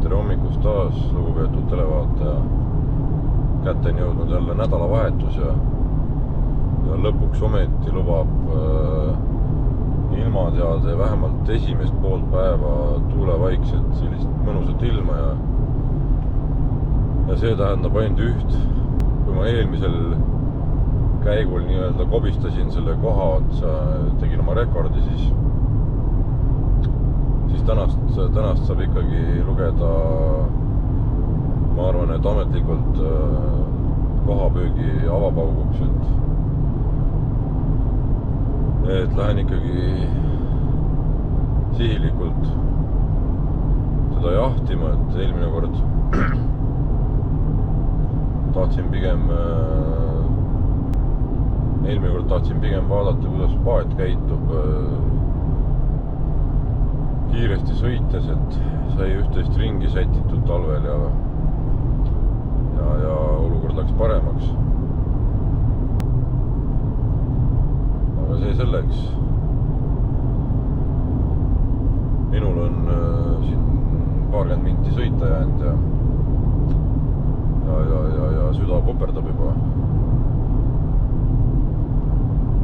tere hommikust taas, lugupeetud televaataja. Kätte on jõudnud jälle nädalavahetus ja lõpuks ometi lubab ilmateade vähemalt esimest poolt päeva tuulevaikselt sellist mõnusat ilma ja see tähendab ainult üht. Kui ma eelmisel käigul nii-öelda kobistasin selle koha otsa, tegin oma rekordi, siis tänast saab ikkagi lugeda, ma arvan, et ametlikult kohapüügi avapauguks, et lähen ikkagi sihilikult seda jahtima, et eelmine kord tahtsin pigem vaadata, kuidas paat käitub kiiresti sõites, et sai üht-teist ringi sätitud talvel ja olukord läks paremaks. Aga see selleks. Minul on siin paarkümmend minti sõita jäänud ja süda poperdab juba.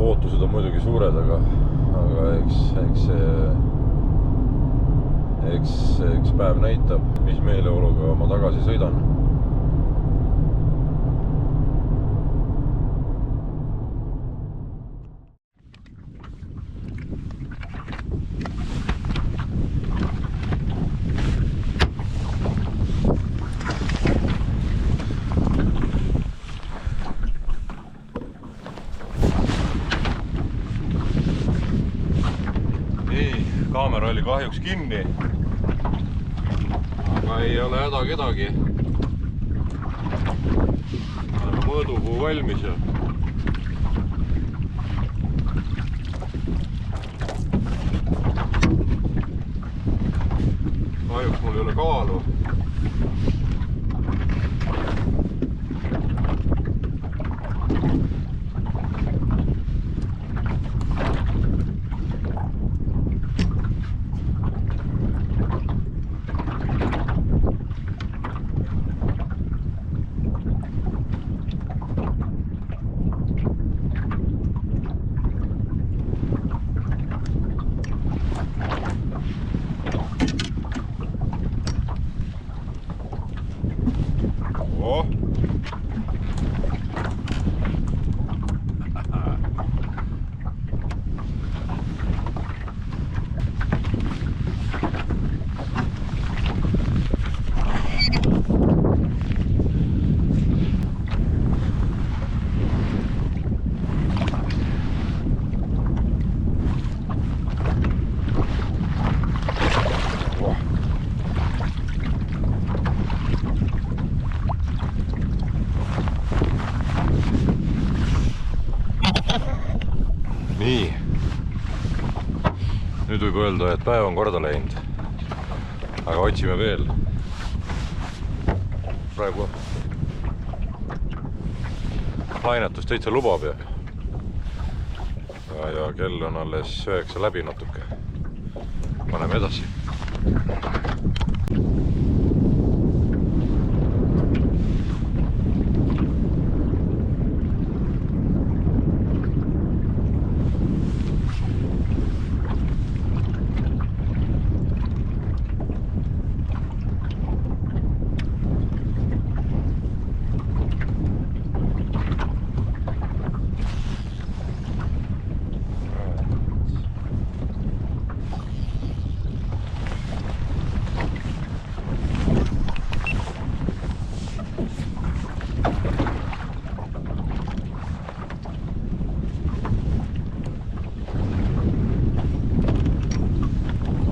Lootused on muidugi suured, aga eks päev näitab, mis meeleoluga ma tagasi sõidan. Kaamera oli kahjuks kinni, aga ei ole häda kedagi. Oleme mõõdupuu valmis ja kahjuks mul ei ole kaalu. Nii, nüüd võib öelda, et päev on korda läinud, aga otsime veel. Praegu lainetus täitsa lubab ja kell on alles 9 läbi natuke. Paneme edasi.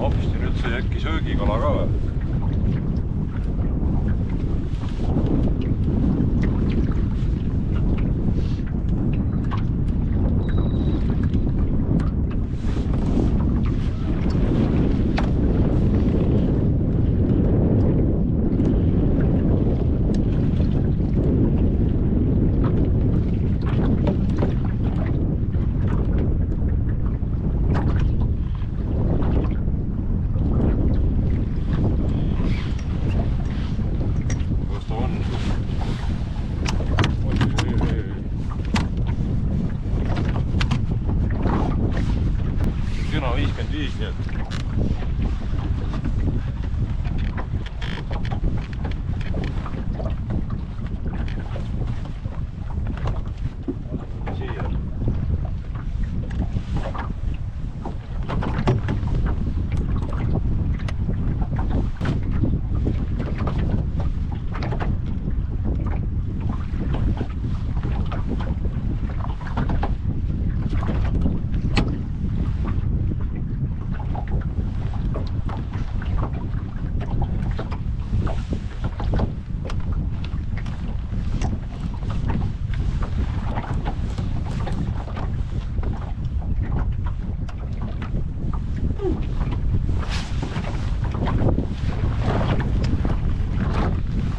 Hopstin üldse äkki söögikala ka või? nii et siia.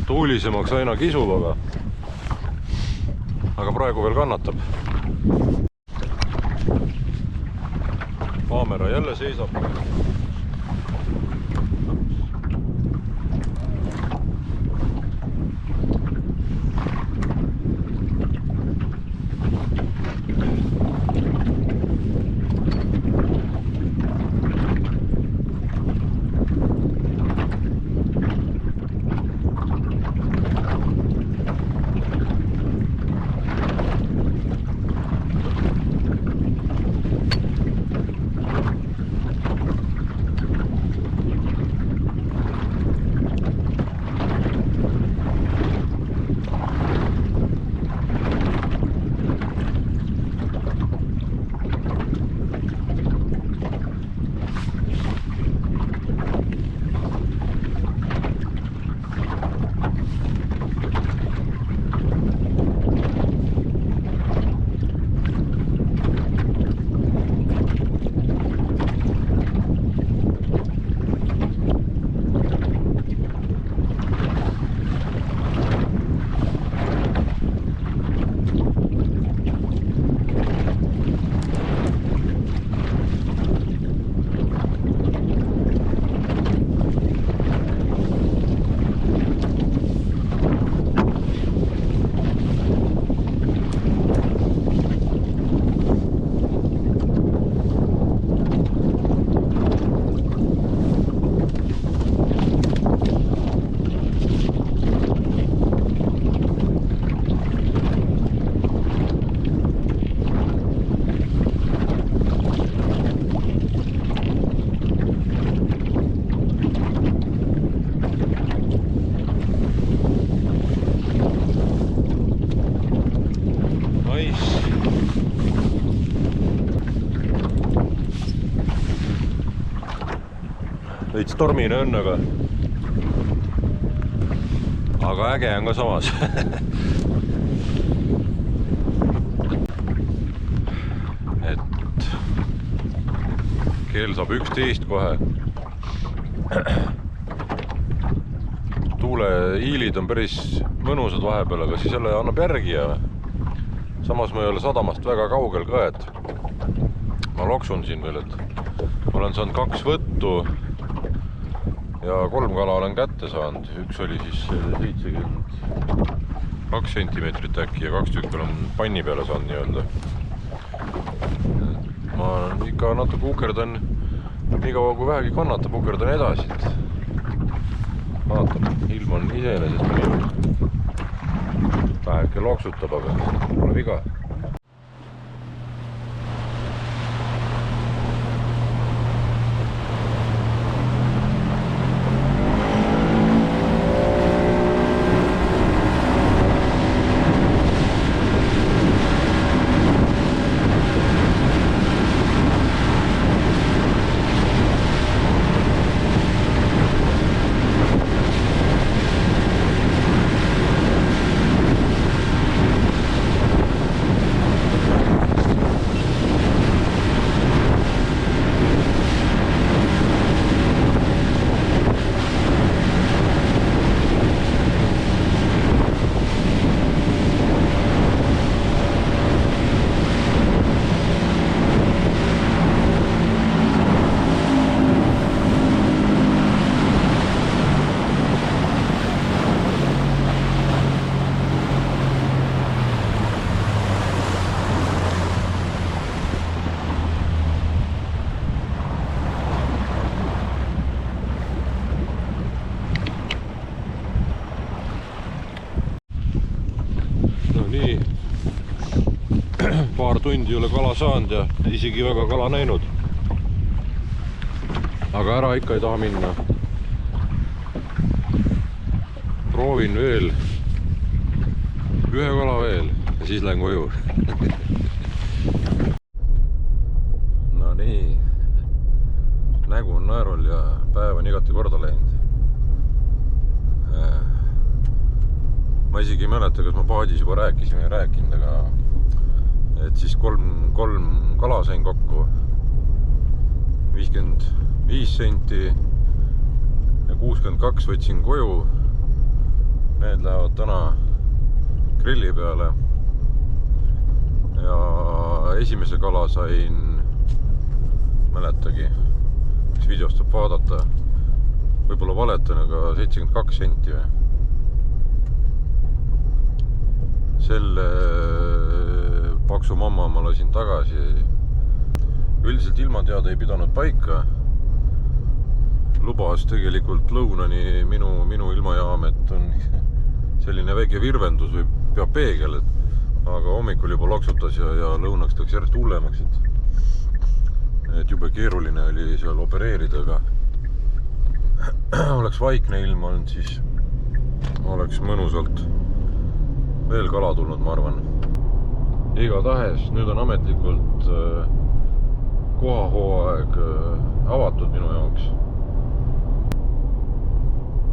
Tuulisemaks aina kisub, aga praegu veel kannatab. kaamera jälle seisab. Veits tormine on, aga äge on ka samas. Et kell saab 11 kohe. Tuuleiilid on päris mõnusad vahepeal, aga siis jälle annab järgi ja samas ma ei ole sadamast väga kaugel ka, et ma loksun siin veel, et ma olen saanud 2 võttu ja 3 kala olen kätte saanud. Üks oli siis 72 sentimeetrit äkki ja 2 tükki olen panni peale saanud nii-öelda. Ma ikka natuke ukerdan, nii kaua kui vähegi kannatab, ukerdan edasi. Vaatab, ilm on iseenesest ilus. Väheke loksutab, aga pole viga. paar tundi ei ole kala saanud ja isegi väga kala näinud. Aga ära ikka ei taha minna. Proovin veel ühe kala veel ja siis lähen koju. No nii, nägu on naerul ja päev on igati korda läinud. Ma isegi ei mäleta, kas ma paadis juba rääkisin või ei rääkinud, aga et siis kolm kala sain kokku. 55 senti ja 62 võtsin koju. Need lähevad täna grilli peale. Ja esimese kala sain, mäletagi, mis videost saab vaadata. Võib-olla valetan, aga 72 senti või. Selle paksu mamma ma lasin tagasi. Üldiselt ilmateade ei pidanud paika. Lubas tegelikult lõunani minu ilmajaam, et on selline väike virvendus või pea peegel, aga hommikul juba loksutas ja lõunaks läks järjest hullemaks, et jube keeruline oli seal opereerida, aga oleks vaikne ilm olnud, siis oleks mõnusalt veel kala tulnud, ma arvan. Igatahes, nüüd on ametlikult kohahooaeg avatud minu jaoks.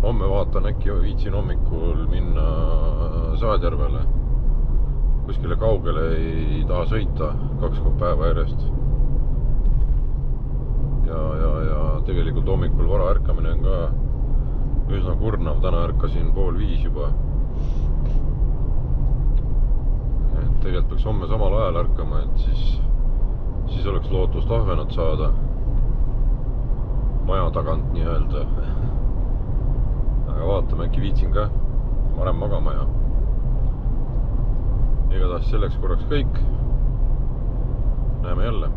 Homme vaatan, äkki viitsin hommikul minna Saadjärvele. Kuskile kaugele ei taha sõita 2 päeva järjest. Ja tegelikult hommikul vara ärkamine on ka üsna kurnav. Täna ärkasin 4:30 juba. Tegelikult peaks homme samal ajal ärkama, et siis oleks lootust ahvenat saada maja tagant nii-öelda. Aga vaatame, äkki viitsin ka varem magama ja igatahes selleks korraks kõik. Näeme jälle.